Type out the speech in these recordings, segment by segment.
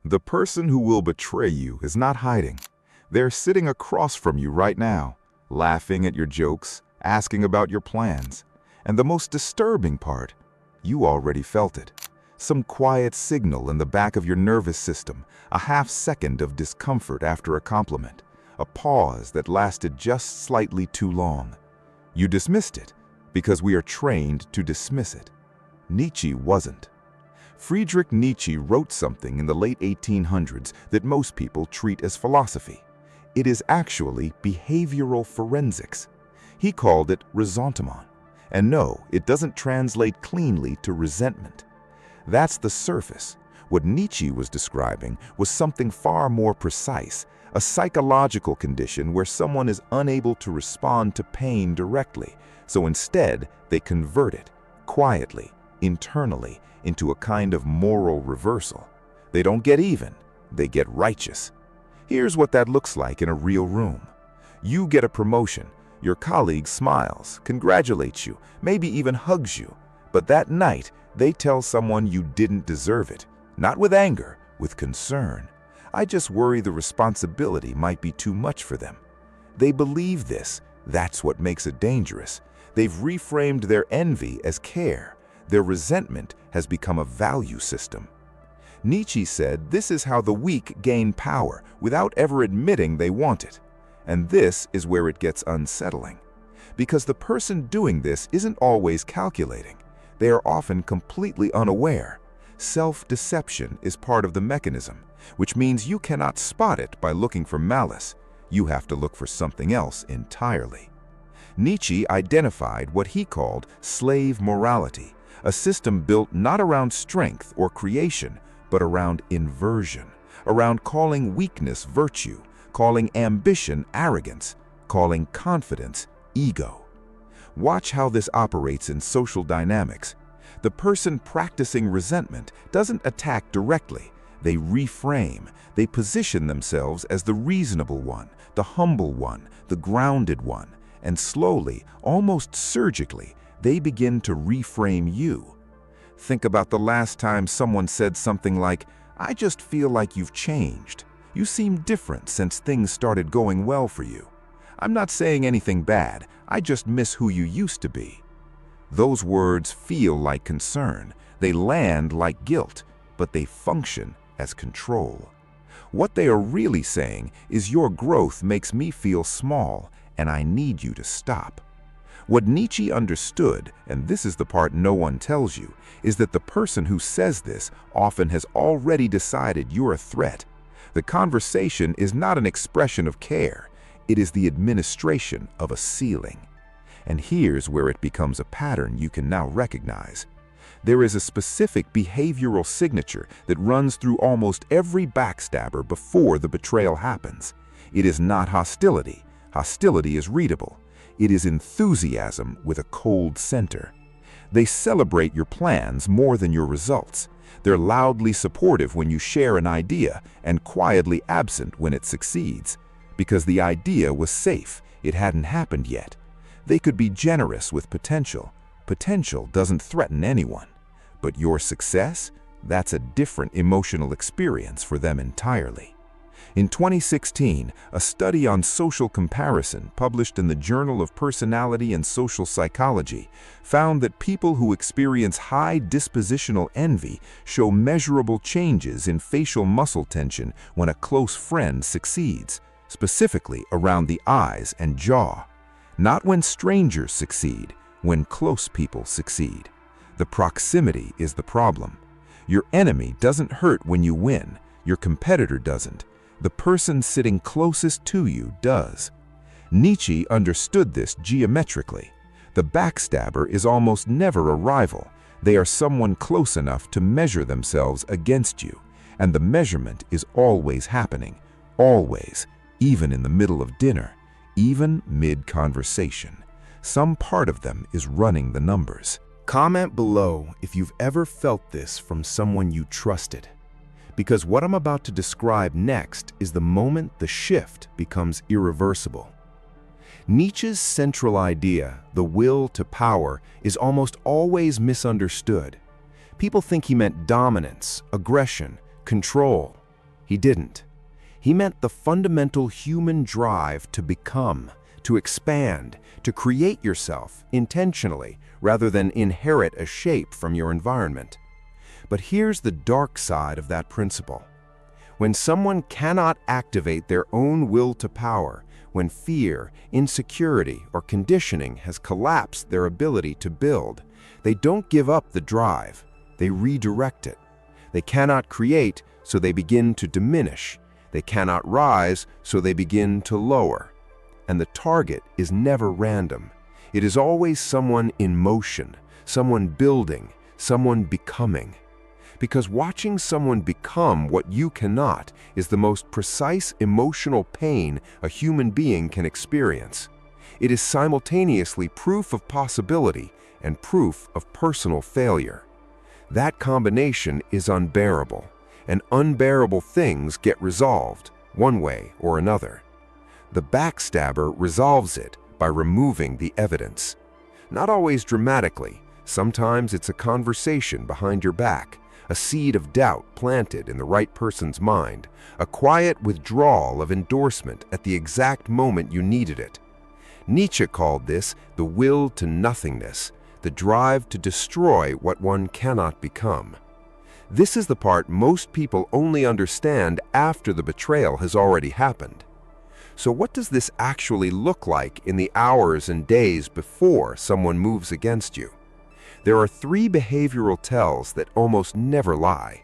The person who will betray you is not hiding. They're sitting across from you right now, laughing at your jokes, asking about your plans. And the most disturbing part, you already felt it. Some quiet signal in the back of your nervous system, a half-second of discomfort after a compliment, a pause that lasted just slightly too long. You dismissed it because we are trained to dismiss it. Nietzsche wasn't. Friedrich Nietzsche wrote something in the late 1800s that most people treat as philosophy. It is actually behavioral forensics. He called it ressentiment. And no, it doesn't translate cleanly to resentment. That's the surface. What Nietzsche was describing was something far more precise, a psychological condition where someone is unable to respond to pain directly, so instead they convert it, quietly, internally, into a kind of moral reversal. They don't get even, they get righteous. Here's what that looks like in a real room. You get a promotion, your colleague smiles, congratulates you, maybe even hugs you, but that night they tell someone you didn't deserve it, not with anger, with concern. I just worry the responsibility might be too much for them. They believe this. That's what makes it dangerous. They've reframed their envy as care. Their resentment has become a value system. Nietzsche said this is how the weak gain power without ever admitting they want it. And this is where it gets unsettling. Because the person doing this isn't always calculating. They are often completely unaware. Self-deception is part of the mechanism, which means you cannot spot it by looking for malice. You have to look for something else entirely. Nietzsche identified what he called slave morality, a system built not around strength or creation, but around inversion, around calling weakness virtue, calling ambition arrogance, calling confidence ego. Watch how this operates in social dynamics. The person practicing resentment doesn't attack directly. They reframe. They position themselves as the reasonable one, the humble one, the grounded one. And slowly, almost surgically, they begin to reframe you. Think about the last time someone said something like, "I just feel like you've changed. You seem different since things started going well for you. I'm not saying anything bad. I just miss who you used to be." Those words feel like concern. They land like guilt, but they function as control. What they are really saying is your growth makes me feel small, and I need you to stop. What Nietzsche understood, and this is the part no one tells you, is that the person who says this often has already decided you're a threat. The conversation is not an expression of care. It is the administration of a ceiling. And here's where it becomes a pattern you can now recognize. There is a specific behavioral signature that runs through almost every backstabber before the betrayal happens. It is not hostility. Hostility is readable. It is enthusiasm with a cold center. They celebrate your plans more than your results. They're loudly supportive when you share an idea and quietly absent when it succeeds. Because the idea was safe, it hadn't happened yet. They could be generous with potential. Potential doesn't threaten anyone. But your success? That's a different emotional experience for them entirely. In 2016, a study on social comparison published in the Journal of Personality and Social Psychology found that people who experience high dispositional envy show measurable changes in facial muscle tension when a close friend succeeds, specifically around the eyes and jaw. Not when strangers succeed, when close people succeed. The proximity is the problem. Your enemy doesn't hurt when you win. Your competitor doesn't. The person sitting closest to you does. Nietzsche understood this geometrically. The backstabber is almost never a rival. They are someone close enough to measure themselves against you. And the measurement is always happening. Always. Even in the middle of dinner. Even mid-conversation. Some part of them is running the numbers. Comment below if you've ever felt this from someone you trusted. Because what I'm about to describe next is the moment the shift becomes irreversible. Nietzsche's central idea, the will to power, is almost always misunderstood. People think he meant dominance, aggression, control. He didn't. He meant the fundamental human drive to become, to expand, to create yourself intentionally rather than inherit a shape from your environment. But here's the dark side of that principle. When someone cannot activate their own will to power, when fear, insecurity, or conditioning has collapsed their ability to build, they don't give up the drive, they redirect it. They cannot create, so they begin to diminish. They cannot rise, so they begin to lower. And the target is never random. It is always someone in motion, someone building, someone becoming. Because watching someone become what you cannot is the most precise emotional pain a human being can experience. It is simultaneously proof of possibility and proof of personal failure. That combination is unbearable, and unbearable things get resolved, one way or another. The backstabber resolves it by removing the evidence. Not always dramatically, sometimes it's a conversation behind your back, a seed of doubt planted in the right person's mind, a quiet withdrawal of endorsement at the exact moment you needed it. Nietzsche called this the will to nothingness, the drive to destroy what one cannot become. This is the part most people only understand after the betrayal has already happened. So what does this actually look like in the hours and days before someone moves against you? There are 3 behavioral tells that almost never lie.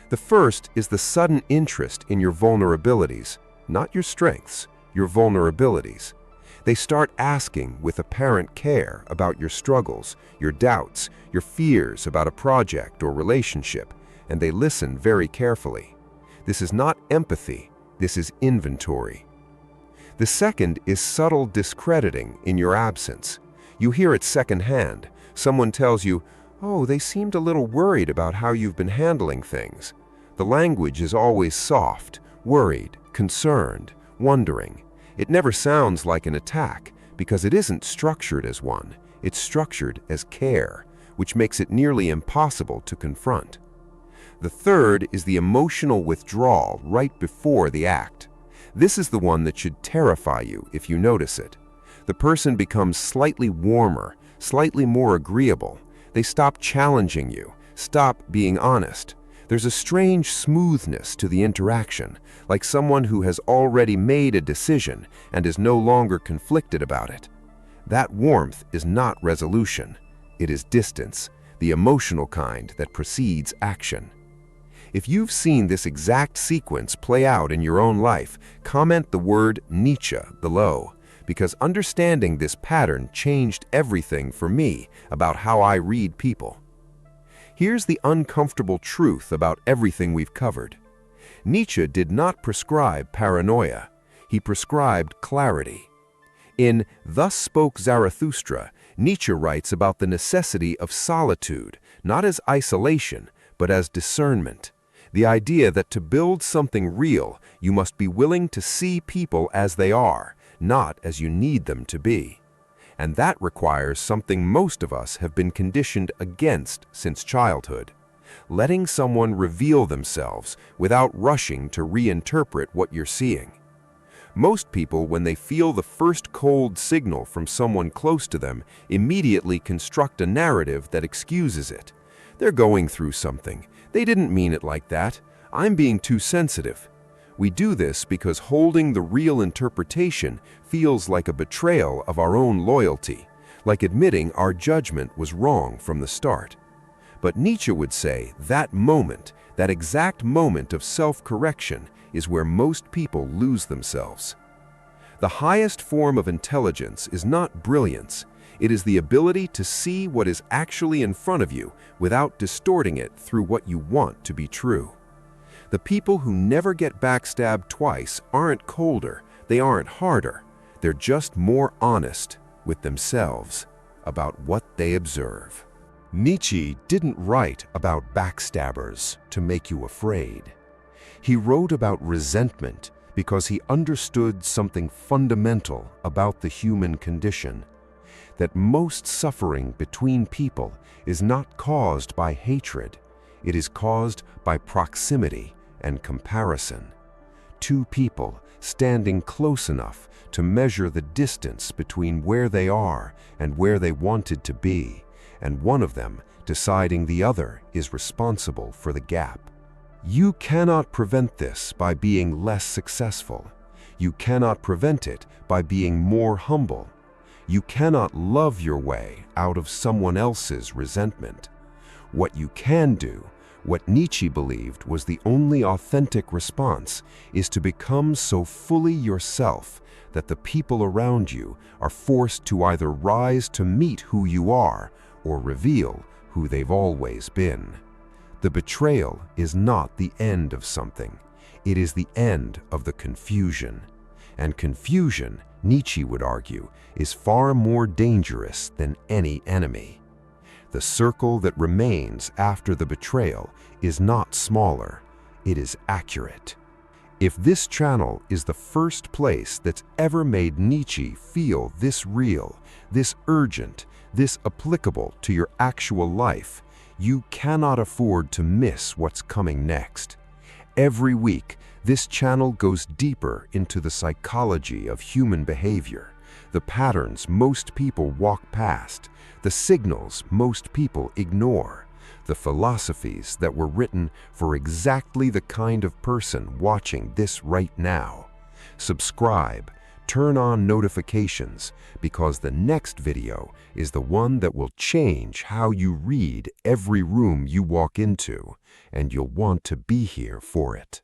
The first is the sudden interest in your vulnerabilities, not your strengths, your vulnerabilities. They start asking with apparent care about your struggles, your doubts, your fears about a project or relationship, and they listen very carefully. This is not empathy, this is inventory. The second is subtle discrediting in your absence. You hear it secondhand. Someone tells you, "Oh, they seemed a little worried about how you've been handling things." The language is always soft, worried, concerned, wondering. It never sounds like an attack because it isn't structured as one. It's structured as care, which makes it nearly impossible to confront. The third is the emotional withdrawal right before the act. This is the one that should terrify you if you notice it. The person becomes slightly warmer, slightly more agreeable. They stop challenging you, stop being honest. There's a strange smoothness to the interaction, like someone who has already made a decision and is no longer conflicted about it. That warmth is not resolution. It is distance, the emotional kind that precedes action. If you've seen this exact sequence play out in your own life, comment the word Nietzsche below, because understanding this pattern changed everything for me about how I read people. Here's the uncomfortable truth about everything we've covered. Nietzsche did not prescribe paranoia. He prescribed clarity. In Thus Spoke Zarathustra, Nietzsche writes about the necessity of solitude, not as isolation, but as discernment. The idea that to build something real, you must be willing to see people as they are, not as you need them to be. And that requires something most of us have been conditioned against since childhood: letting someone reveal themselves without rushing to reinterpret what you're seeing. Most people, when they feel the first cold signal from someone close to them, immediately construct a narrative that excuses it. They're going through something. They didn't mean it like that. I'm being too sensitive. We do this because holding the real interpretation feels like a betrayal of our own loyalty, like admitting our judgment was wrong from the start. But Nietzsche would say that moment, that exact moment of self-correction, is where most people lose themselves. The highest form of intelligence is not brilliance. It is the ability to see what is actually in front of you without distorting it through what you want to be true. The people who never get backstabbed twice aren't colder, they aren't harder. They're just more honest with themselves about what they observe. Nietzsche didn't write about backstabbers to make you afraid. He wrote about resentment because he understood something fundamental about the human condition: that most suffering between people is not caused by hatred. It is caused by proximity and comparison. Two people standing close enough to measure the distance between where they are and where they wanted to be, and one of them deciding the other is responsible for the gap. You cannot prevent this by being less successful. You cannot prevent it by being more humble. You cannot love your way out of someone else's resentment. What you can do, what Nietzsche believed was the only authentic response, is to become so fully yourself that the people around you are forced to either rise to meet who you are or reveal who they've always been. The betrayal is not the end of something. It is the end of the confusion. And confusion, Nietzsche would argue, is far more dangerous than any enemy. The circle that remains after the betrayal is not smaller, it is accurate. If this channel is the first place that's ever made Nietzsche feel this real, this urgent, this applicable to your actual life, you cannot afford to miss what's coming next. Every week, this channel goes deeper into the psychology of human behavior, the patterns most people walk past, the signals most people ignore, the philosophies that were written for exactly the kind of person watching this right now. Subscribe, turn on notifications, because the next video is the one that will change how you read every room you walk into, and you'll want to be here for it.